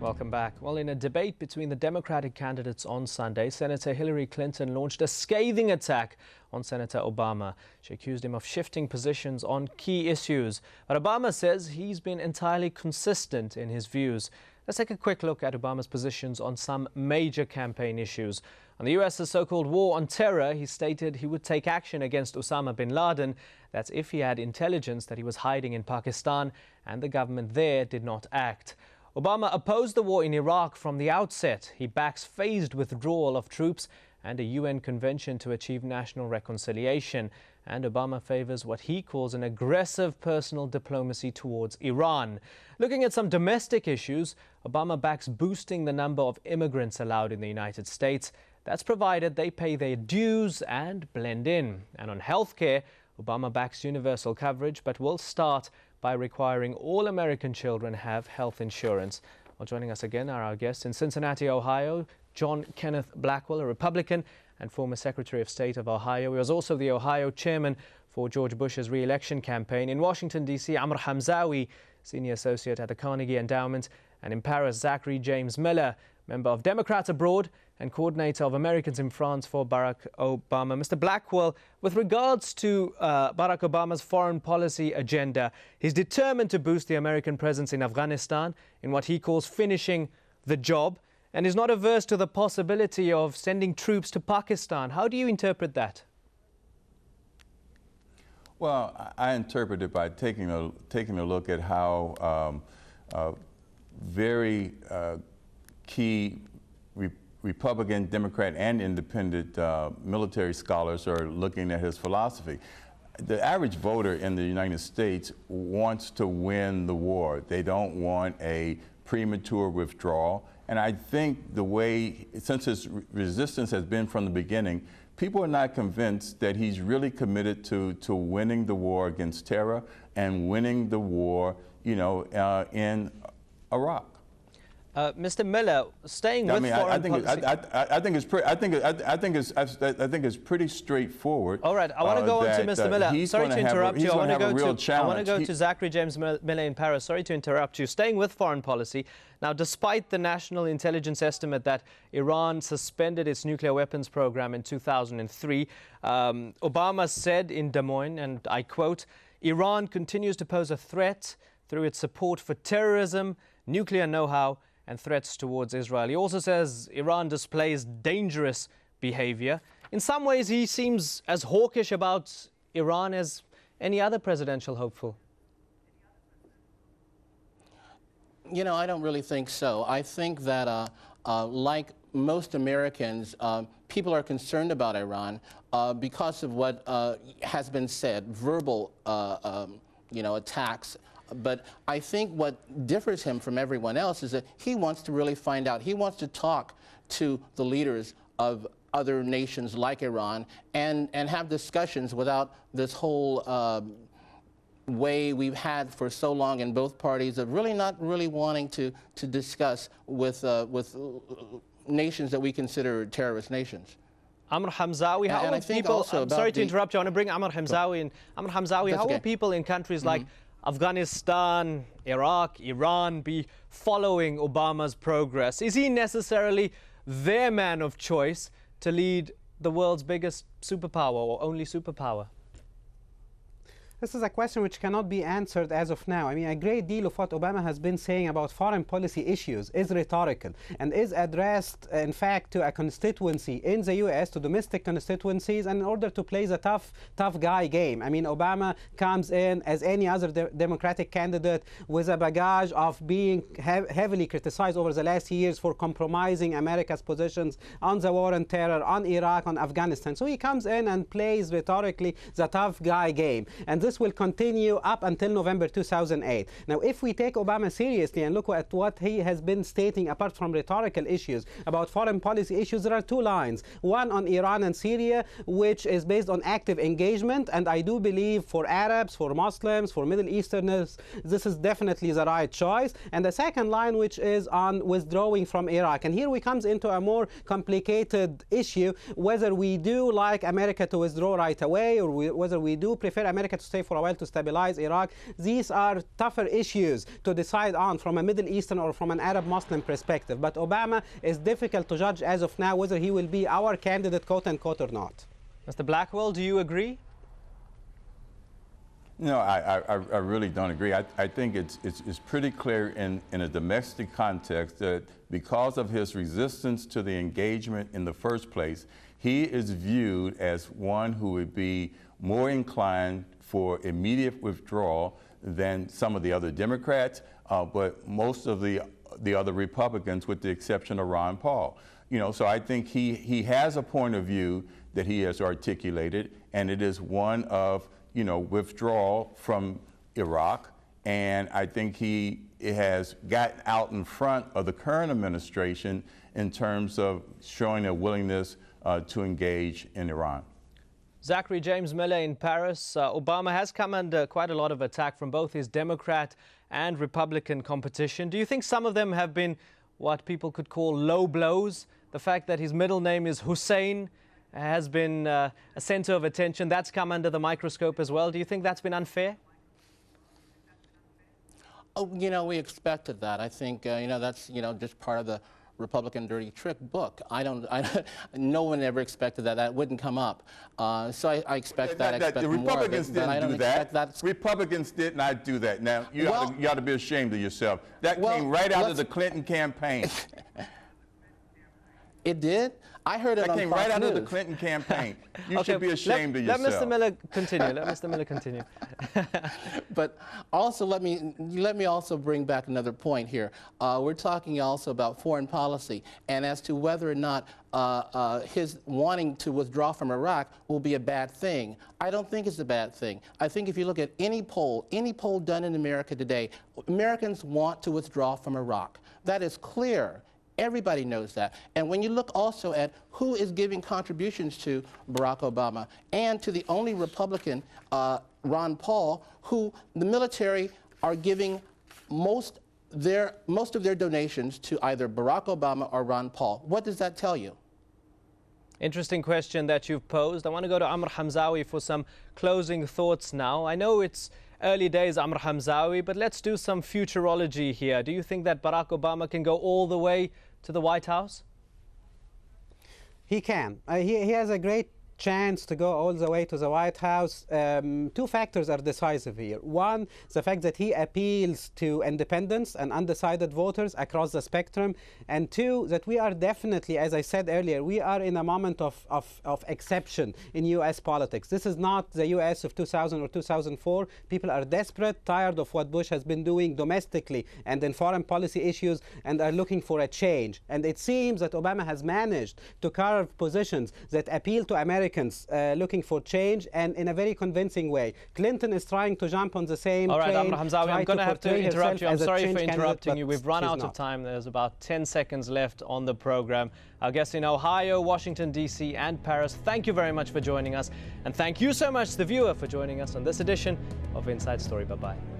Welcome back. Well, in a debate between the Democratic candidates on Sunday, Senator Hillary Clinton launched a scathing attack on Senator Obama. She accused him of shifting positions on key issues. But Obama says he's been entirely consistent in his views. Let's take a quick look at Obama's positions on some major campaign issues. On the U.S.'s so-called war on terror, he stated he would take action against Osama bin Laden. That's if he had intelligence that he was hiding in Pakistan and the government there did not act. Obama opposed the war in Iraq from the outset. He backs phased withdrawal of troops and a UN convention to achieve national reconciliation. And Obama favors what he calls an aggressive personal diplomacy towards Iran. Looking at some domestic issues, Obama backs boosting the number of immigrants allowed in the United States. That's provided they pay their dues and blend in. And on healthcare, Obama backs universal coverage, but will start by requiring all American children have health insurance. Well, joining us again are our guests in Cincinnati, Ohio, John Kenneth Blackwell, a Republican and former Secretary of State of Ohio. He was also the Ohio chairman for George Bush's re-election campaign. In Washington, D.C., Amr Hamzawi, senior associate at the Carnegie Endowment. And in Paris, Zachary James Miller, member of Democrats Abroad and coordinator of Americans in France for Barack Obama. Mr. Blackwell, with regards to Barack Obama's foreign policy agenda, he's determined to boost the American presence in Afghanistan in what he calls finishing the job, and is not averse to the possibility of sending troops to Pakistan. How do you interpret that? Well, I interpret it by taking a look at how very key Republican, Democrat, and independent military scholars are looking at his philosophy. The average voter in the United States wants to win the war. They don't want a premature withdrawal. And I think the way, since his resistance has been from the beginning, people are not convinced that he's really committed to winning the war against terror and winning the war, in Iraq. Mr. Miller, staying with foreign policy. I think it's pretty straightforward. All right, I want to go on to Mr. Miller. Sorry to interrupt you. I want to go to Zachary James Miller in Paris. Sorry to interrupt you. Staying with foreign policy. Now, despite the national intelligence estimate that Iran suspended its nuclear weapons program in 2003, Obama said in Des Moines, and I quote, "Iran continues to pose a threat through its support for terrorism, nuclear know-how, and threats towards Israel." He also says Iran displays dangerous behavior. In some ways, he seems as hawkish about Iran as any other presidential hopeful. I don't really think so. I think that, like most Americans, people are concerned about Iran because of what has been said, verbal, attacks. But I think what differs him from everyone else is that he wants to really find out. He wants to talk to the leaders of other nations like Iran and have discussions without this whole way we've had for so long in both parties of really not really wanting to discuss with nations that we consider terrorist nations. Amr Hamzawi, how will people... I'm sorry to interrupt you. I want to bring Amr Hamzawi in. Amr Hamzawi, how will people in countries like Afghanistan, Iraq, Iran be following Obama's progress? Is he necessarily their man of choice to lead the world's biggest superpower or only superpower? This is a question which cannot be answered as of now. I mean, a great deal of what Obama has been saying about foreign policy issues is rhetorical and is addressed, in fact, to a constituency in the U.S., to domestic constituencies, and in order to play the tough guy game. I mean, Obama comes in, as any other Democratic candidate, with a bagage of being heavily criticized over the last years for compromising America's positions on the war on terror, on Iraq, on Afghanistan. So he comes in and plays rhetorically the tough guy game. And this will continue up until November 2008. Now, if we take Obama seriously and look at what he has been stating, apart from rhetorical issues about foreign policy issues, there are two lines. One on Iran and Syria, which is based on active engagement, and I do believe for Arabs, for Muslims, for Middle Easterners, this is definitely the right choice. And the second line, which is on withdrawing from Iraq. And here we comes into a more complicated issue, whether we do like America to withdraw right away, or whether we do prefer America to stay say for a while, to stabilize Iraq. These are tougher issues to decide on from a Middle Eastern or from an Arab Muslim perspective. But Obama is difficult to judge as of now whether he will be our candidate, quote unquote, or not. Mr. Blackwell, do you agree? No, I really don't agree. I think it's pretty clear in a domestic context that because of his resistance to the engagement in the first place, he is viewed as one who would be more inclined for immediate withdrawal than some of the other Democrats, but most of the other Republicans, with the exception of Ron Paul. You know, so I think he has a point of view that he has articulated, and it is one of, you know, withdrawal from Iraq. And I think he has gotten out in front of the current administration in terms of showing a willingness to engage in Iran. Zachary, James Miller in Paris. Obama has come under quite a lot of attack from both his Democrat and Republican competition. Do you think some of them have been what people could call low blows? The fact that his middle name is Hussein has been a center of attention. That's come under the microscope as well. Do you think that's been unfair? Oh, you know, we expected that. I think, you know, that's, you know, just part of the Republican dirty trick book. No one ever expected that. That wouldn't come up. So I expect that. I expect the Republicans more, didn't do that. Republicans did not do that. Now, you ought to be ashamed of yourself. That came right out of the Clinton campaign. It did? I heard it on Fox News. That came right out of the Clinton campaign. You should be ashamed of yourself. Let Mr. Miller continue. Let Mr. Miller continue. But also, let me also bring back another point here. We're talking also about foreign policy, and as to whether or not his wanting to withdraw from Iraq will be a bad thing. I don't think it's a bad thing. I think if you look at any poll done in America today, Americans want to withdraw from Iraq. That is clear. Everybody knows that. And when you look also at who is giving contributions to Barack Obama and to the only Republican, Ron Paul, who the military are giving most of their donations to either Barack Obama or Ron Paul. What does that tell you? Interesting question that you've posed. I want to go to Amr Hamzawi for some closing thoughts now. I know it's early days, Amr Hamzawi, but let's do some futurology here. Do you think that Barack Obama can go all the way to the White House? He can. He has a great chance to go all the way to the White House. Two factors are decisive here. One, the fact that he appeals to independents and undecided voters across the spectrum. And two, that we are definitely, as I said earlier, we are in a moment of exception in U.S. politics. This is not the U.S. of 2000 or 2004. People are desperate, tired of what Bush has been doing domestically and in foreign policy issues, and are looking for a change. And it seems that Obama has managed to carve positions that appeal to Americans looking for change, and in a very convincing way. Clinton is trying to jump on the same train. All right, Amr Hamzawi, I'm going to have to interrupt you. I'm sorry for interrupting you. We've run out of time. There's about 10 seconds left on the program. Our guests in Ohio, Washington, D.C. and Paris, thank you very much for joining us. And thank you so much, the viewer, for joining us on this edition of Inside Story. Bye-bye.